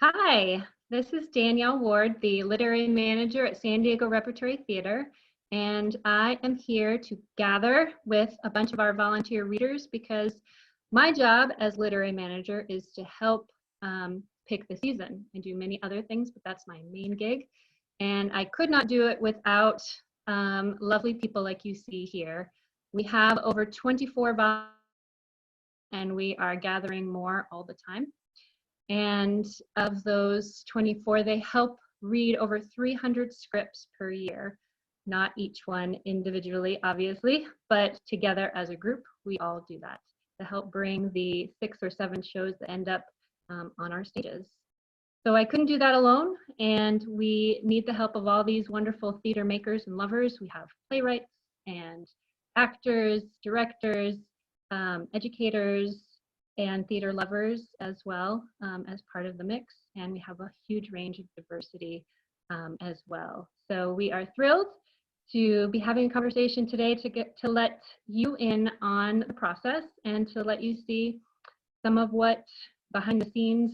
Hi, this is Danielle Ward, the literary manager at San Diego Repertory Theater, and I am here to gather with a bunch of our volunteer readers because my job as literary manager is to help pick the season. I do many other things, but that's my main gig, and I could not do it without lovely people like you see here. We have over 24 volunteers, and we are gathering more all the time. And of those 24, they help read over 300 scripts per year. Not each one individually, obviously, but together as a group, we all do that to help bring the 6 or 7 shows that end up on our stages. So I couldn't do that alone, and we need the help of all these wonderful theater makers and lovers. We have playwrights and actors, directors, educators, and theater lovers as well as part of the mix. And we have a huge range of diversity as well. So we are thrilled to be having a conversation today to let you in on the process and to let you see some of what behind the scenes,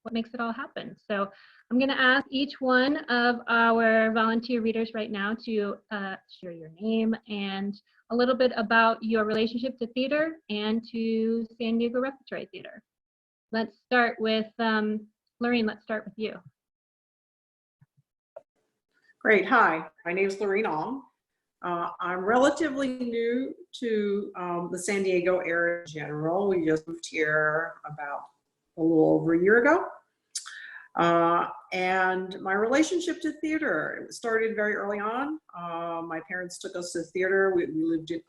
what makes it all happen. So I'm gonna ask each one of our volunteer readers right now to share your name and a little bit about your relationship to theater and to San Diego Repertory Theater. Let's start with, Laureen, let's start with you. Great, hi, my name is Laureen Ong. I'm relatively new to the San Diego area in general. We just moved here about a little over a year ago. And my relationship to theater, it started very early on. My parents took us to theater.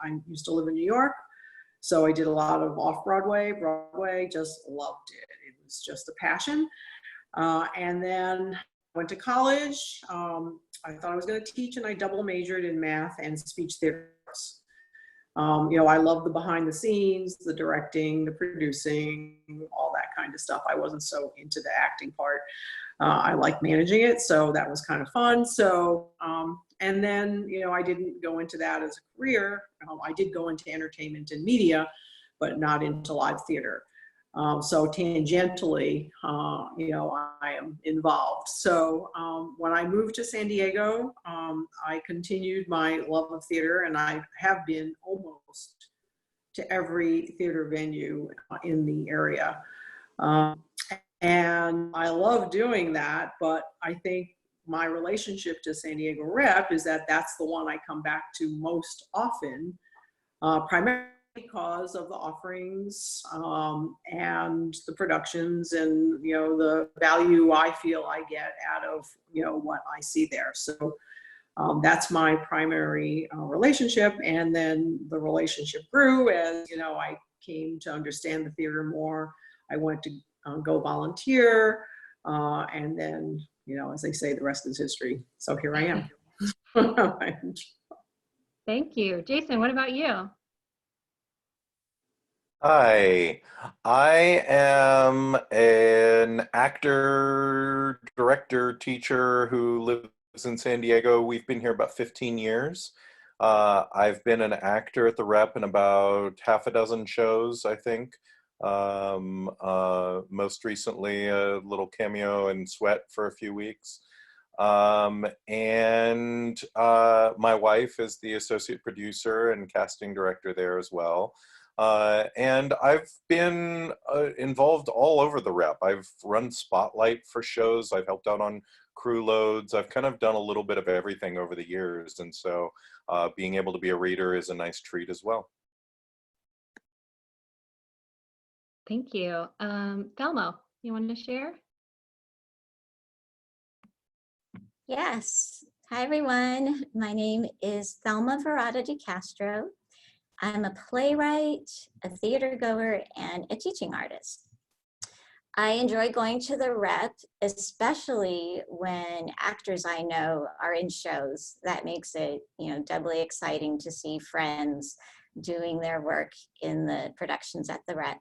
I used to live in New York. So I did a lot of off-Broadway, Broadway, just loved it. It was just a passion. And then went to college. I thought I was gonna teach and I double majored in math and speech theater. You know, I love the behind the scenes, the directing, the producing, all that kind of stuff. I wasn't so into the acting part. I like managing it, so that was kind of fun. So, and then, you know, I didn't go into that as a career. I did go into entertainment and media, but not into live theater. So tangentially, you know, I am involved. So when I moved to San Diego, I continued my love of theater, and I have been almost to every theater venue in the area. And I love doing that, but I think my relationship to San Diego Rep is that that's the one I come back to most often, primarily because of the offerings and the productions and, you know, the value I feel I get out of, you know, what I see there. So that's my primary relationship. And then the relationship grew as, you know, I came to understand the theater more. I went to go volunteer. And then, you know, as they say, the rest is history. So here I am. Thank you. Jason, what about you? Hi, I am an actor, director, teacher who lives in San Diego. We've been here about 15 years. I've been an actor at the Rep in about half a dozen shows, I think. Most recently, a little cameo in Sweat for a few weeks. And my wife is the associate producer and casting director there as well. And I've been involved all over the Rep. I've run spotlight for shows. I've helped out on crew loads. I've kind of done a little bit of everything over the years. And so being able to be a reader is a nice treat as well. Thank you. Thelma, you want to share? Yes. Hi, everyone. My name is Thelma de Castro. I'm a playwright, a theater goer, and a teaching artist. I enjoy going to the Rep, especially when actors I know are in shows. That makes it, you know, doubly exciting to see friends doing their work in the productions at the Rep.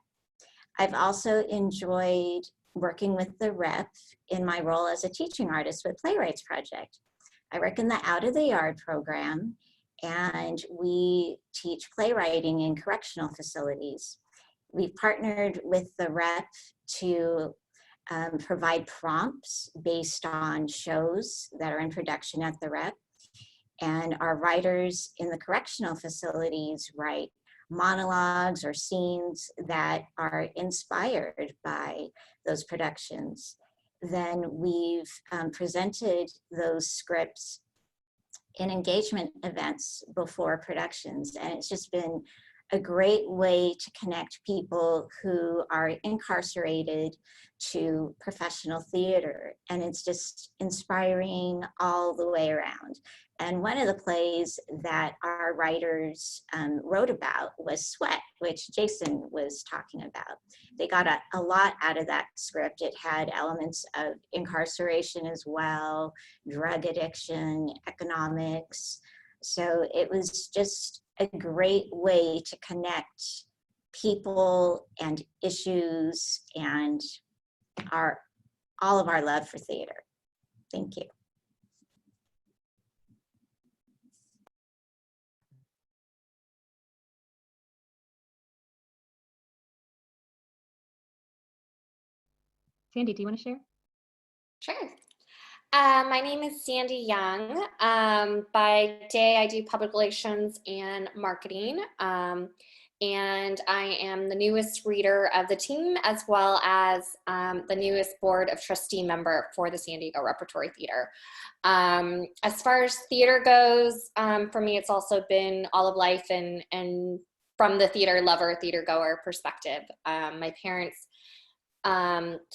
I've also enjoyed working with the Rep in my role as a teaching artist with Playwrights Project. I work in the Out of the Yard program, and we teach playwriting in correctional facilities. We've partnered with the Rep to provide prompts based on shows that are in production at the Rep. And our writers in the correctional facilities write monologues or scenes that are inspired by those productions. Then we've presented those scripts in engagement events before productions. And it's just been a great way to connect people who are incarcerated to professional theater. And it's just inspiring all the way around. And one of the plays that our writers wrote about was Sweat, which Jason was talking about. They got a lot out of that script. It had elements of incarceration as well, drug addiction, economics. So it was just a great way to connect people and issues and all of our love for theater. Thank you. Sandy, do you want to share? Sure. My name is Sandy Young. By day, I do public relations and marketing. And I am the newest reader of the team, as well as the newest board of trustee member for the San Diego Repertory Theater. As far as theater goes, for me, it's also been all of life and from the theater lover, theater goer perspective. My parents'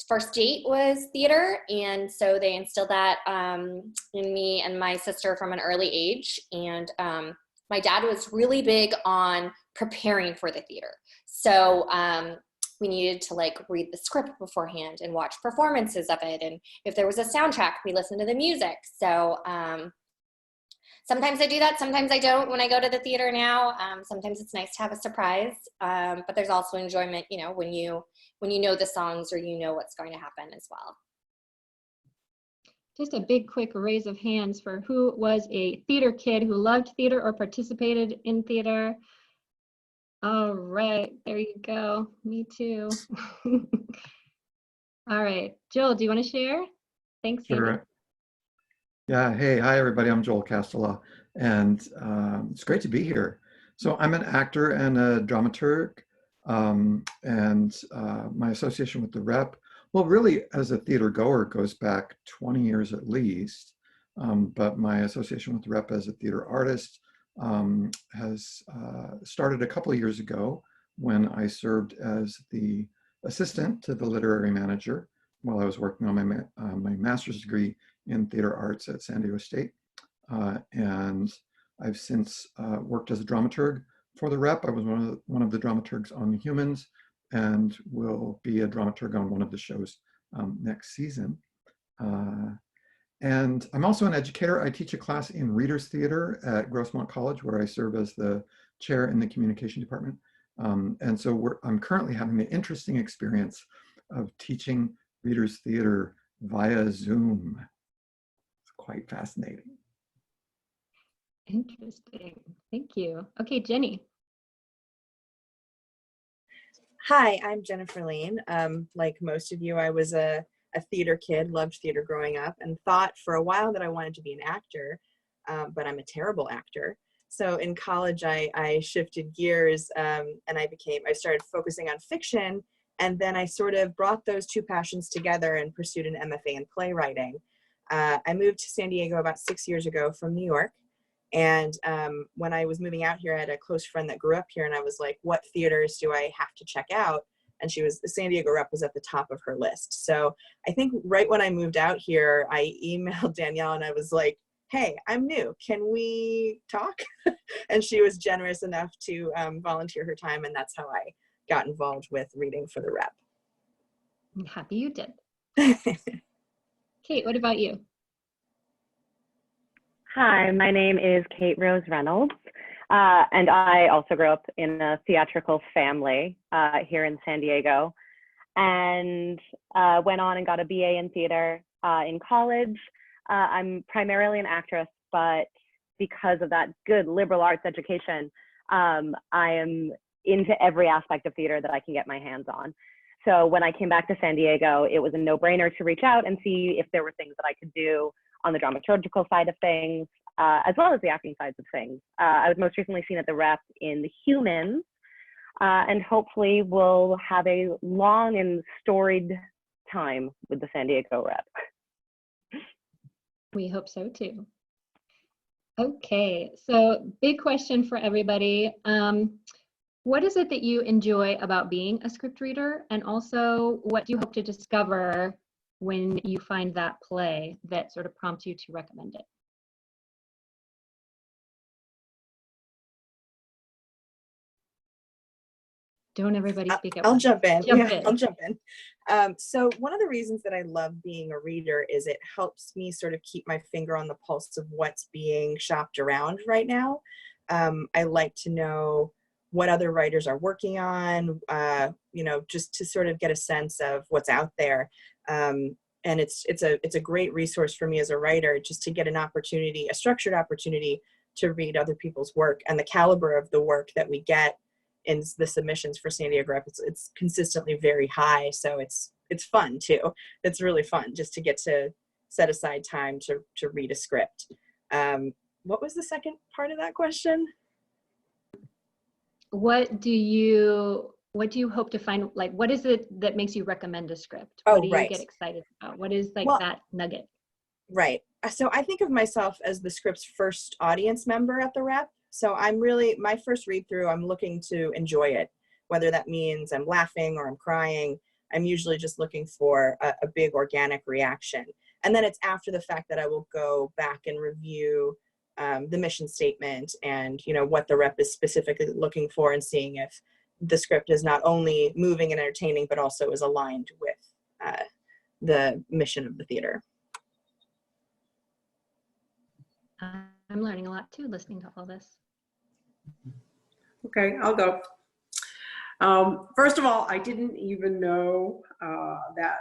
first date was theater, and so they instilled that in me and my sister from an early age. And my dad was really big on preparing for the theater, so we needed to like read the script beforehand and watch performances of it, and if there was a soundtrack, we listened to the music. So sometimes I do that, sometimes I don't when I go to the theater now. Sometimes it's nice to have a surprise, but there's also enjoyment, you know, when you know the songs or you know what's going to happen as well. Just a big quick raise of hands for who was a theater kid who loved theater or participated in theater. All right, there you go. Me too. All right, Joel, do you want to share? Thanks, Sandy. Sure. Yeah, hey, hi everybody, I'm Joel Castellaw, and it's great to be here. So I'm an actor and a dramaturg, and my association with the Rep, well, really as a theater goer goes back 20 years at least, but my association with the Rep as a theater artist has started a couple of years ago when I served as the assistant to the literary manager while I was working on my master's degree in theater arts at San Diego State. And I've since worked as a dramaturg for the Rep. I was one of the dramaturgs on Humans and will be a dramaturg on one of the shows next season. And I'm also an educator. I teach a class in Readers Theater at Grossmont College, where I serve as the chair in the communication department. And so I'm currently having the interesting experience of teaching Readers Theater via Zoom. It's quite fascinating. Interesting. Thank you. Okay, Jenny. Hi, I'm Jennifer Lane. Like most of you, I was a theater kid, loved theater growing up, and thought for a while that I wanted to be an actor, but I'm a terrible actor. So in college, I shifted gears and I started focusing on fiction, and then I sort of brought those two passions together and pursued an MFA in playwriting. I moved to San Diego about 6 years ago from New York. And when I was moving out here, I had a close friend that grew up here, and I was like, what theaters do I have to check out? And the San Diego Rep was at the top of her list. So I think right when I moved out here, I emailed Danielle and I was like, hey, I'm new, can we talk? And she was generous enough to volunteer her time, and that's how I got involved with reading for the Rep. I'm happy you did. Kate, what about you? Hi, my name is Kate Rose Reynolds, and I also grew up in a theatrical family here in San Diego, and went on and got a BA in theater in college. I'm primarily an actress, but because of that good liberal arts education, I am into every aspect of theater that I can get my hands on. So when I came back to San Diego, it was a no-brainer to reach out and see if there were things that I could do on the dramaturgical side of things, as well as the acting sides of things. I was most recently seen at the Rep in The Humans, and hopefully we'll have a long and storied time with the San Diego Rep. We hope so too. Okay, so big question for everybody. What is it that you enjoy about being a script reader? And also, what do you hope to discover when you find that play that sort of prompts you to recommend it? Don't everybody speak at I'll once. jump in. Jump Yeah, in. I'll jump in. So one of the reasons that I love being a reader is it helps me sort of keep my finger on the pulse of what's being shopped around right now. I like to know what other writers are working on, you know, just to sort of get a sense of what's out there. And it's a great resource for me as a writer, just to get an opportunity, a structured opportunity to read other people's work, and the caliber of the work that we get in the submissions for San Diego Rep, it's consistently very high. So it's fun too. It's really fun just to get to set aside time to read a script. What was the second part of that question? What do you hope to find? Like, what is it that makes you recommend a script? Oh, What do you right. get excited about? What is like Well, that nugget? Right. So I think of myself as the script's first audience member at the Rep. So I'm really, my first read through, I'm looking to enjoy it, whether that means I'm laughing or I'm crying. I'm usually just looking for a big organic reaction. And then it's after the fact that I will go back and review the mission statement and, you know, what the Rep is specifically looking for, and seeing if the script is not only moving and entertaining, but also is aligned with the mission of the theater. I'm learning a lot too, listening to all this. Okay, I'll go. First of all, I didn't even know that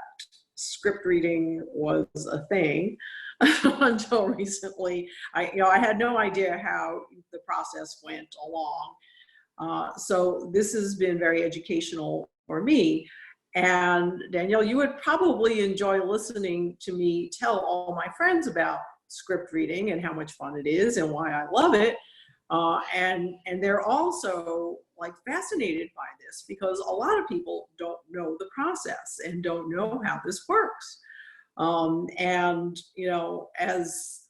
script reading was a thing until recently. I had no idea how the process went along. So this has been very educational for me. And Danielle, you would probably enjoy listening to me tell all my friends about script reading and how much fun it is and why I love it. And they're also like fascinated by this, because a lot of people don't know the process and don't know how this works. And, you know, as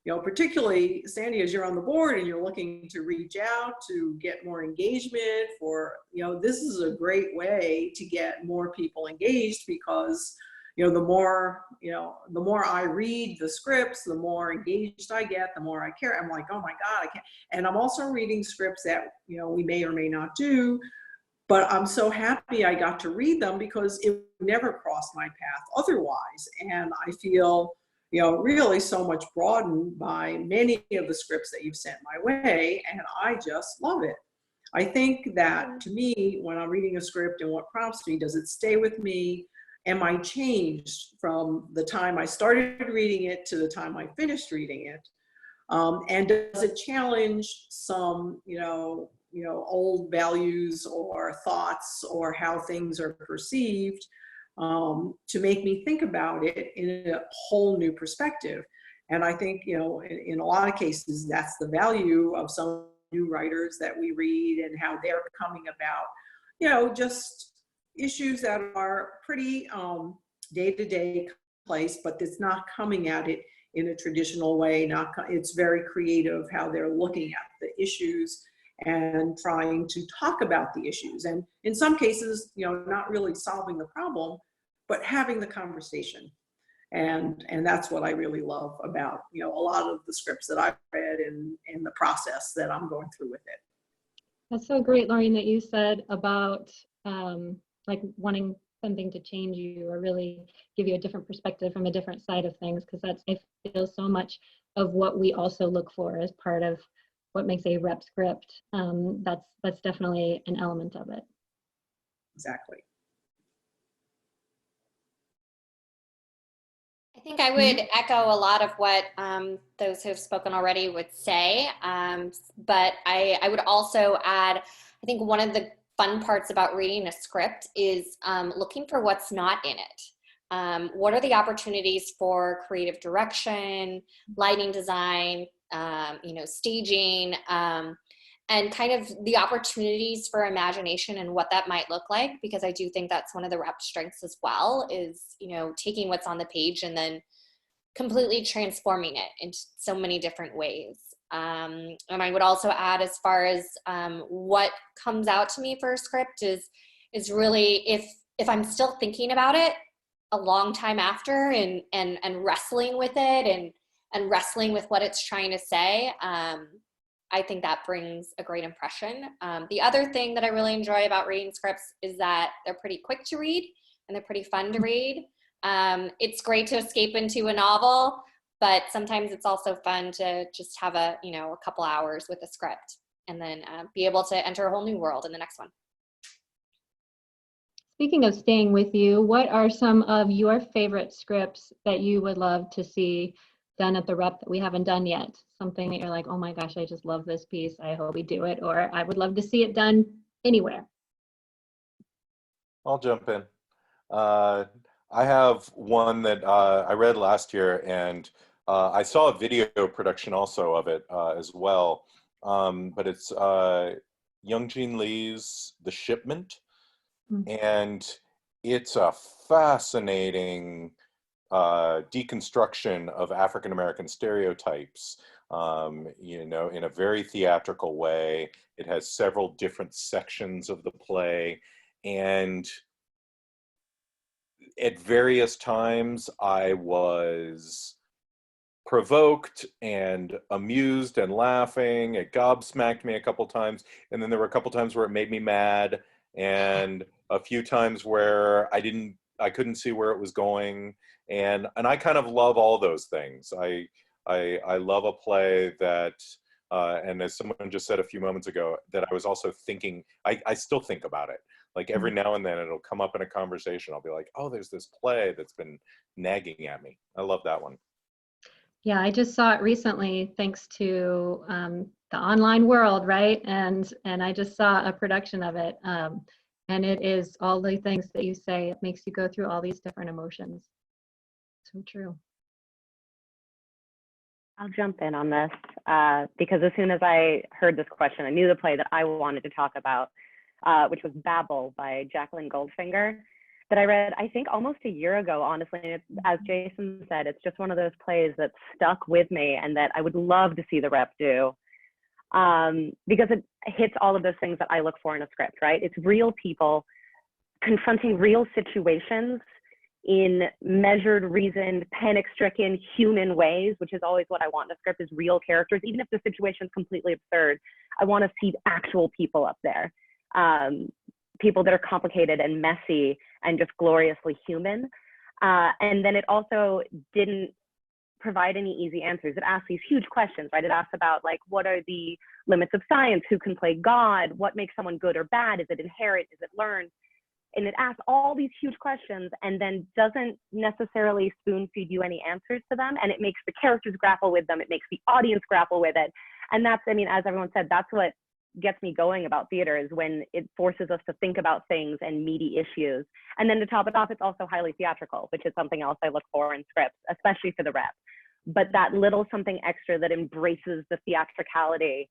you know, particularly Sandy, as you're on the board and you're looking to reach out to get more engagement for, you know, this is a great way to get more people engaged, because, you know, the more I read the scripts, the more engaged I get, the more I care. I'm like, oh my God, I can't. And I'm also reading scripts that, you know, we may or may not do, but I'm so happy I got to read them, because it never crossed my path otherwise. And I feel, you know, really so much broadened by many of the scripts that you've sent my way, and I just love it. I think that, to me, when I'm reading a script and what prompts me, does it stay with me? Am I changed from the time I started reading it to the time I finished reading it? And does it challenge some, you know, old values or thoughts or how things are perceived, to make me think about it in a whole new perspective? And I think, you know, in a lot of cases, that's the value of some new writers that we read, and how they're coming about, you know, just issues that are pretty day-to-day place, but it's not coming at it in a traditional way. It's very creative how they're looking at the issues and trying to talk about the issues. And in some cases, you know, not really solving the problem, but having the conversation. And that's what I really love about, you know, a lot of the scripts that I've read and the process that I'm going through with it. That's so great, Laureen, that you said about like wanting something to change you or really give you a different perspective from a different side of things, because that's, I feel, so much of what we also look for as part of what makes a rep script. That's definitely an element of it. Exactly. I think I would echo a lot of what those who have spoken already would say, but I would also add, I think one of the fun parts about reading a script is looking for what's not in it. What are the opportunities for creative direction, lighting design, staging, and kind of the opportunities for imagination and what that might look like, because I do think that's one of the rep strengths as well, is, taking what's on the page and then completely transforming it in so many different ways. And I would also add, as far as what comes out to me for a script is really, if I'm still thinking about it a long time after and wrestling with it and wrestling with what it's trying to say, I think that brings a great impression. The other thing that I really enjoy about reading scripts is that they're pretty quick to read and they're pretty fun to read. It's great to escape into a novel, but sometimes it's also fun to just have a couple hours with a script and then be able to enter a whole new world in the next one. Speaking of staying with you, what are some of your favorite scripts that you would love to see done at the rep that we haven't done yet? Something that you're like, oh my gosh, I just love this piece, I hope we do it, or I would love to see it done anywhere. I'll jump in. I have one that I read last year, and I saw a video production also of it as well. But it's Young-Jin Lee's The Shipment. And it's a fascinating deconstruction of African-American stereotypes, in a very theatrical way. It has several different sections of the play, and at various times I was provoked and amused and laughing. It gobsmacked me a couple times, and then there were a couple times where it made me mad, and a few times where I couldn't see where it was going, and I kind of love all those things. I love a play that, and as someone just said a few moments ago, that I was also thinking, I still think about it. Like every now and then it'll come up in a conversation. I'll be like, oh, there's this play that's been nagging at me. I love that one. Yeah, I just saw it recently thanks to the online world, right? And I just saw a production of it. And it is all the things that you say. It makes you go through all these different emotions. So true. I'll jump in on this because as soon as I heard this question, I knew the play that I wanted to talk about, which was Babel by Jacqueline Goldfinger, that I read, I think, almost a year ago, honestly. And it's, as Jason said, it's just one of those plays that stuck with me and that I would love to see the rep do, because it hits all of those things that I look for in a script, right? It's real people confronting real situations in measured, reasoned, panic-stricken human ways, which is always what I want in a script, is real characters. Even if the situation is completely absurd, I want to see actual people up there. People that are complicated and messy and just gloriously human. And then it also didn't provide any easy answers. It asked these huge questions, right? It asked about, like, what are the limits of science? Who can play God? What makes someone good or bad? Is it inherent? Is it learned? And it asks all these huge questions and then doesn't necessarily spoon feed you any answers to them. And it makes the characters grapple with them. It makes the audience grapple with it. And that's, I mean, as everyone said, that's what gets me going about theater, is when it forces us to think about things and meaty issues. And then to top it off, it's also highly theatrical, which is something else I look for in scripts, especially for the rep. But that little something extra that embraces the theatricality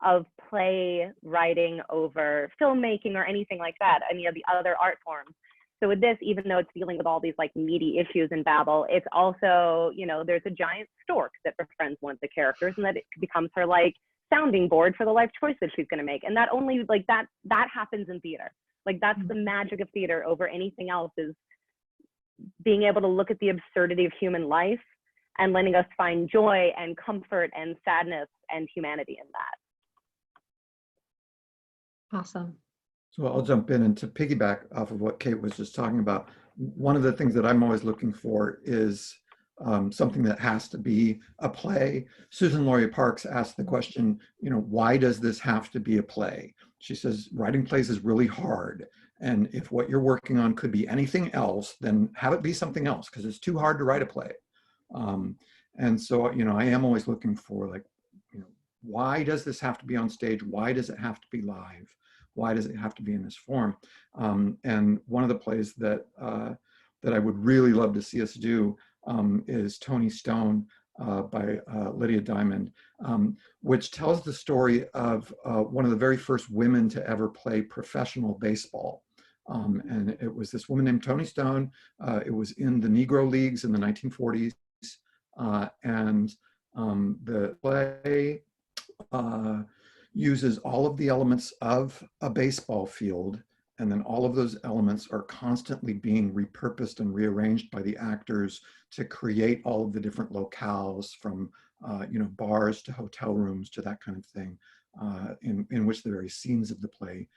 of play writing over filmmaking or anything like that, any of the other art forms. So with this, even though it's dealing with all these like meaty issues in Babel, it's also, you know, there's a giant stork that befriends one of the characters, and that it becomes her like sounding board for the life choice that she's going to make. And that only like that happens in theater. Like that's the magic of theater over anything else, is being able to look at the absurdity of human life and letting us find joy and comfort and sadness and humanity in that. Awesome. So I'll jump in, and to piggyback off of what Kate was just talking about, one of the things that I'm always looking for is something that has to be a play. Susan Laurie Parks asked the question, you know, why does this have to be a play? She says, writing plays is really hard. And if what you're working on could be anything else, then have it be something else, because it's too hard to write a play. And so, you know, I am always looking for, like, you know, why does this have to be on stage? Why does it have to be live? why does it have to be in this form? And one of the plays that that I would really love to see us do is Tony Stone by Lydia Diamond, which tells the story of one of the very first women to ever play professional baseball. And it was this woman named Tony Stone. It was in the Negro Leagues in the 1940s. And the play uses all of the elements of a baseball field, and then all of those elements are constantly being repurposed and rearranged by the actors to create all of the different locales, from bars to hotel rooms to that kind of thing, in which the very scenes of the play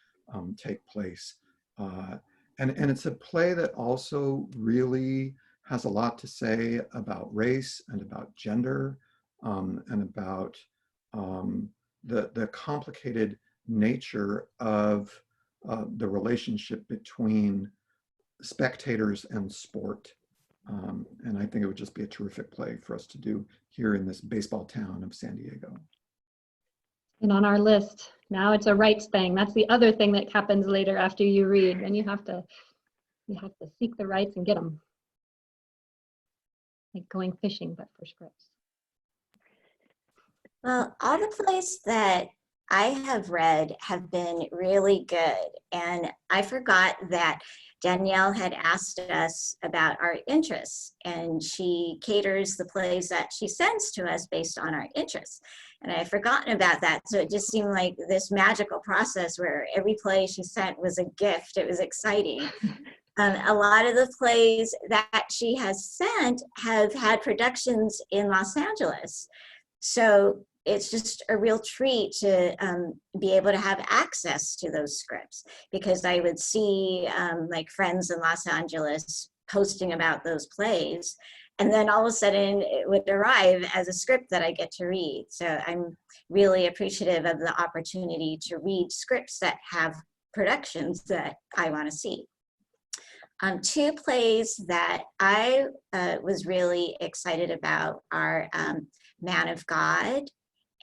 take place. And it's a play that also really has a lot to say about race and about gender, and about the complicated nature of the relationship between spectators and sport. And I think it would just be a terrific play for us to do here in this baseball town of San Diego. And on our list, now it's a rights thing. That's the other thing that happens later after you read. And you have to seek the rights and get them. Like going fishing, but for scripts. Well, all the plays that I have read have been really good. And I forgot that Danielle had asked us about our interests, and she caters the plays that she sends to us based on our interests. And I had forgotten about that. So it just seemed like this magical process where every play she sent was a gift. It was exciting. A lot of the plays that she has sent have had productions in Los Angeles. So it's just a real treat to be able to have access to those scripts, because I would see like friends in Los Angeles posting about those plays, and then all of a sudden it would arrive as a script that I get to read. So I'm really appreciative of the opportunity to read scripts that have productions that I want to see. Two plays that I was really excited about are Man of God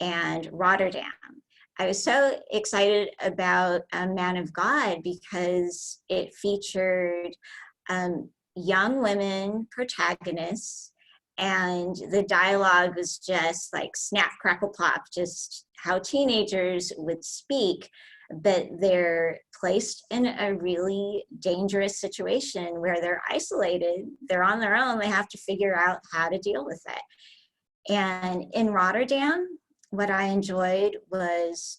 and Rotterdam. I was so excited about Man of God because it featured young women protagonists, and the dialogue was just like snap, crackle, pop, just how teenagers would speak, but they're placed in a really dangerous situation where they're isolated, they're on their own, they have to figure out how to deal with it. And in Rotterdam, what I enjoyed was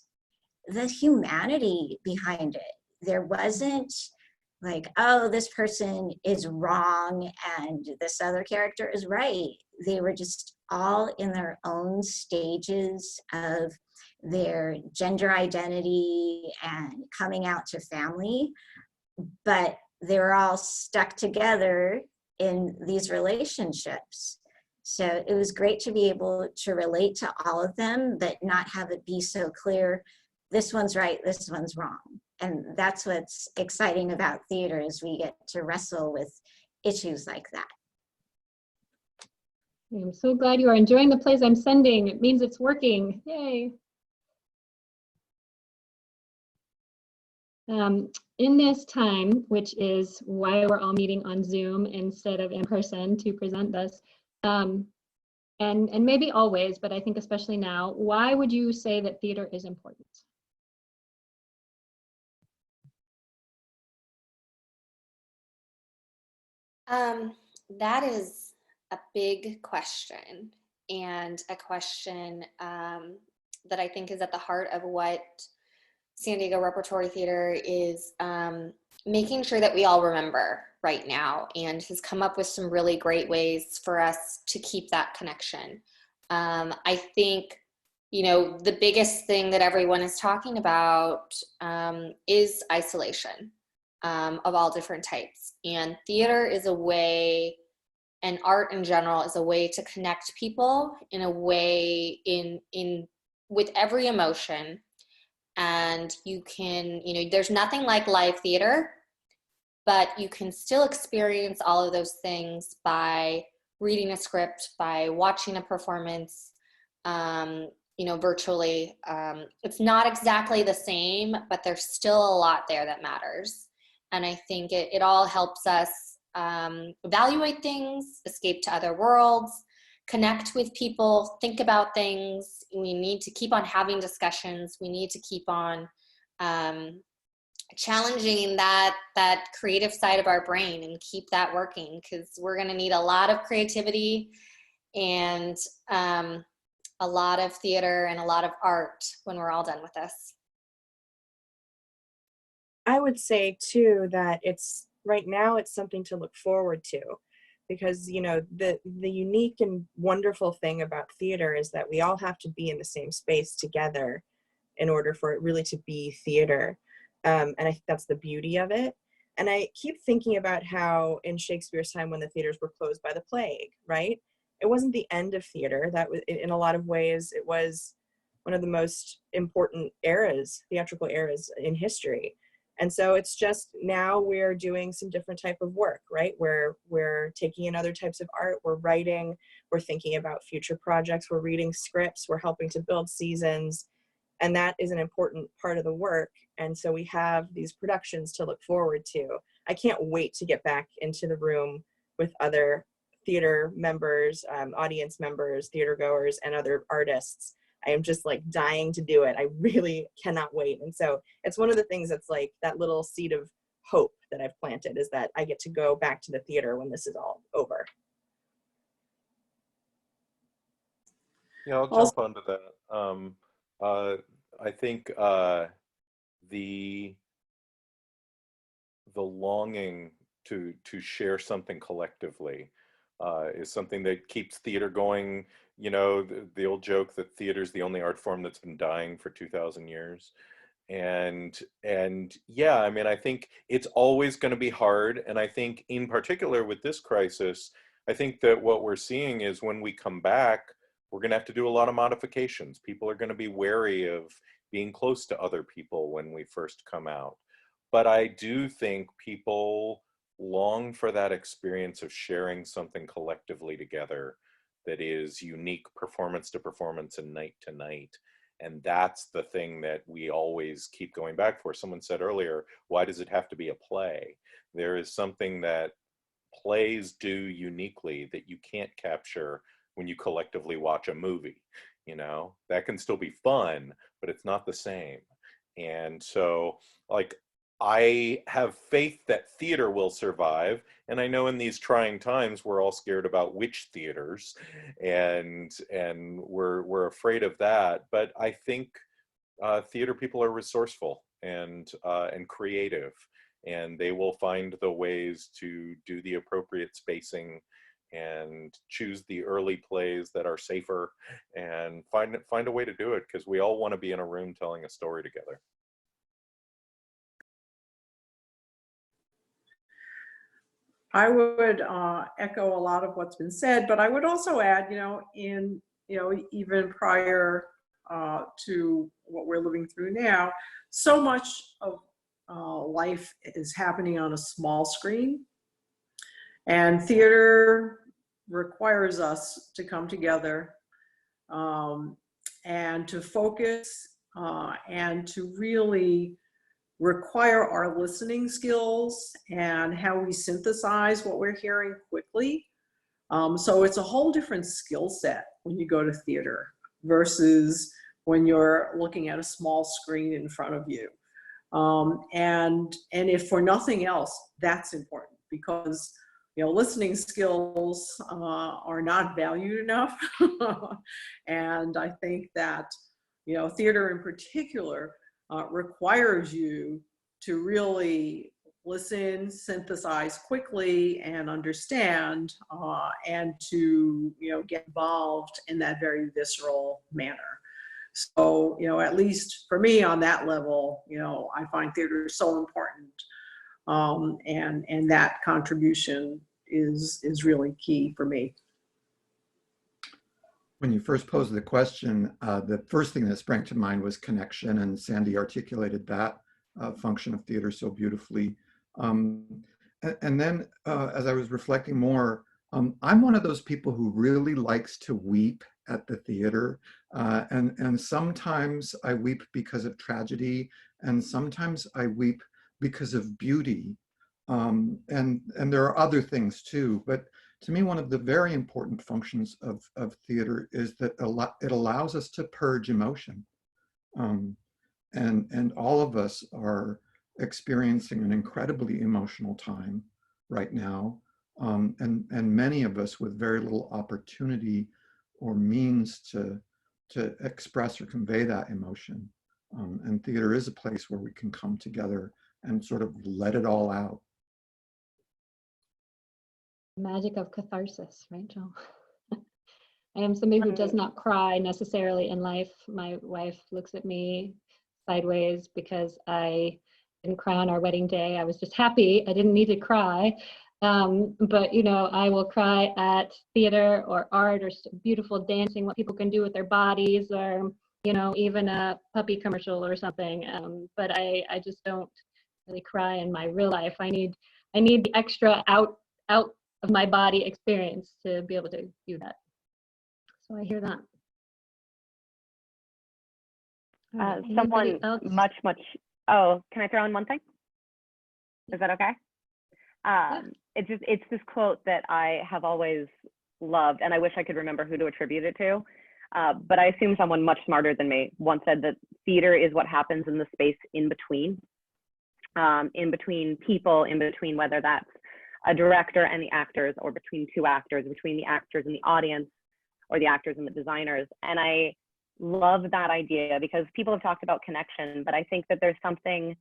the humanity behind it. There wasn't like, oh, this person is wrong and this other character is right. They were just all in their own stages of their gender identity and coming out to family, but they were all stuck together in these relationships. So it was great to be able to relate to all of them, but not have it be so clear, this one's right, this one's wrong. And that's what's exciting about theater, is we get to wrestle with issues like that. I'm so glad you are enjoying the plays I'm sending. It means it's working. Yay. In this time, which is why we're all meeting on Zoom instead of in person to present this, and maybe always, but I think especially now, why would you say that theater is important? That is a big question, and a question that I think is at the heart of what San Diego Repertory Theater is making sure that we all remember right now, and has come up with some really great ways for us to keep that connection. I think, you know, the biggest thing that everyone is talking about is isolation of all different types. And theater is a way, and art in general is a way to connect people in a way with every emotion. And you can, you know, there's nothing like live theater, but you can still experience all of those things by reading a script, by watching a performance. virtually. It's not exactly the same, but there's still a lot there that matters. And I think it all helps us evaluate things, escape to other worlds, connect with people, think about things. We need to keep on having discussions. We need to keep on challenging that creative side of our brain and keep that working, because we're going to need a lot of creativity and a lot of theater and a lot of art when we're all done with this. I would say too that right now it's something to look forward to, because the unique and wonderful thing about theater is that we all have to be in the same space together in order for it really to be theater. And I think that's the beauty of it. And I keep thinking about how in Shakespeare's time, when the theaters were closed by the plague, right? It wasn't the end of theater. That was, in a lot of ways, it was one of the most important eras, theatrical eras in history. And so it's just now we're doing some different type of work, right? We're taking in other types of art, we're writing, we're thinking about future projects, we're reading scripts, we're helping to build seasons. And that is an important part of the work. And so we have these productions to look forward to. I can't wait to get back into the room with other theater members, audience members, theater goers, and other artists. I am just like dying to do it. I really cannot wait. And so it's one of the things that's like that little seed of hope that I've planted, is that I get to go back to the theater when this is all over. Yeah, I'll jump onto that. I think the longing to share something collectively is something that keeps theater going. The old joke that theater is the only art form that's been dying for 2,000 years. And yeah, I mean, I think it's always going to be hard. And I think in particular with this crisis, I think that what we're seeing is when we come back, we're going to have to do a lot of modifications. People are going to be wary of being close to other people when we first come out. But I do think people long for that experience of sharing something collectively together that is unique performance to performance and night to night. And that's the thing that we always keep going back for. Someone said earlier, why does it have to be a play? There is something that plays do uniquely that you can't capture when you collectively watch a movie. That can still be fun, but it's not the same. And so, like, I have faith that theater will survive. And I know in these trying times, we're all scared about which theaters, and we're afraid of that. But I think theater people are resourceful and creative, and they will find the ways to do the appropriate spacing and choose the early plays that are safer, and find a way to do it, because we all want to be in a room telling a story together. I would echo a lot of what's been said, but I would also add, even prior to what we're living through now, so much of life is happening on a small screen, and theater requires us to come together and to focus and to really require our listening skills and how we synthesize what we're hearing quickly. So it's a whole different skill set when you go to theater versus when you're looking at a small screen in front of you. And if for nothing else, that's important, because listening skills are not valued enough. And I think that theater in particular requires you to really listen, synthesize quickly, and understand, and to get involved in that very visceral manner. So at least for me on that level, I find theater so important, and that contribution is really key for me. When you first posed the question, the first thing that sprang to mind was connection, and Sandy articulated that function of theater so beautifully. And then as I was reflecting more, I'm one of those people who really likes to weep at the theater. And sometimes I weep because of tragedy, and sometimes I weep because of beauty. And there are other things too, but to me, one of the very important functions of theater is that it allows us to purge emotion. And all of us are experiencing an incredibly emotional time right now. And many of us with very little opportunity or means to express or convey that emotion. And theater is a place where we can come together and sort of let it all out. Magic of catharsis, right, Joel? I am somebody who does not cry necessarily in life. My wife looks at me sideways because I didn't cry on our wedding day. I was just happy. I didn't need to cry. But, you know, I will cry at theater or art or beautiful dancing, what people can do with their bodies, or, you know, even a puppy commercial or something. But I just don't really cry in my real life. I need the extra out of my body experience to be able to do that. So I hear that. Right, Someone much, oh, can I throw in one thing? Is that okay? Yeah. It's this quote that I have always loved, and I wish I could remember who to attribute it to. But I assume someone much smarter than me once said that theater is what happens in the space in between people, in between whether that's a director and the actors, or between two actors, between the actors and the audience, or the actors and the designers. And I love that idea because people have talked about connection, but I think that there's something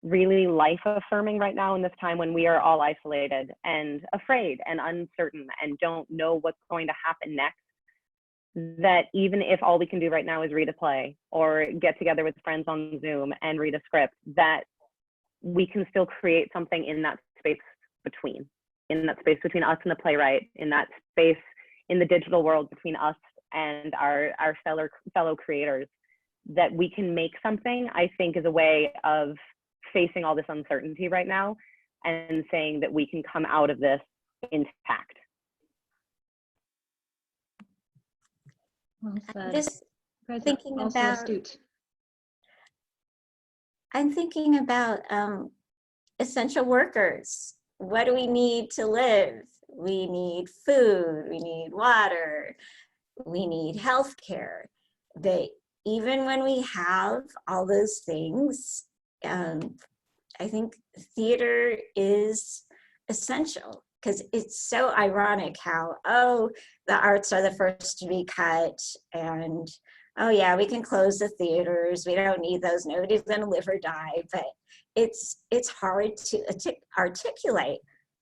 really life affirming right now in this time when we are all isolated and afraid and uncertain and don't know what's going to happen next, that even if all we can do right now is read a play or get together with friends on Zoom and read a script, that we can still create something in that space between us and the playwright, in that space in the digital world between us and our fellow creators, that we can make something, I think, is a way of facing all this uncertainty right now and saying that we can come out of this intact. Well said. Just thinking also about, astute. I'm thinking about essential workers. What do we need to live? We need food, we need water, we need healthcare. Even when we have all those things, I think theater is essential, because it's so ironic how, oh, the arts are the first to be cut, and oh yeah, we can close the theaters, we don't need those, nobody's gonna live or die. But it's hard to articulate.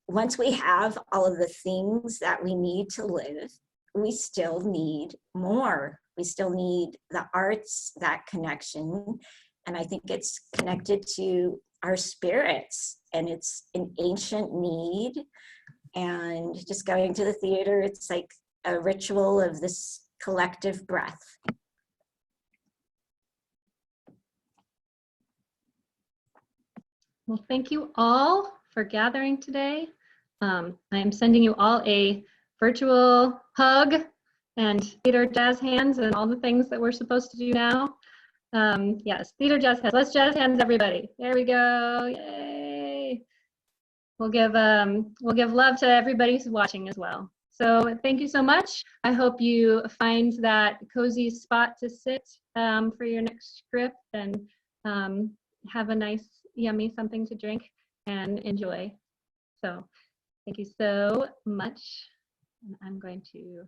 Once we have all of the things that we need to live, we still need more. We still need the arts, that connection. And I think it's connected to our spirits, and it's an ancient need. And just going to the theater, it's like a ritual of this collective breath. Well, thank you all for gathering today. I am sending you all a virtual hug and theater jazz hands and all the things that we're supposed to do now. Yes, theater jazz hands. Let's jazz hands, everybody. There we go. Yay! We'll give love to everybody who's watching as well. So thank you so much. I hope you find that cozy spot to sit for your next script, and have a nice, yummy something to drink and enjoy. So thank you so much. And I'm going to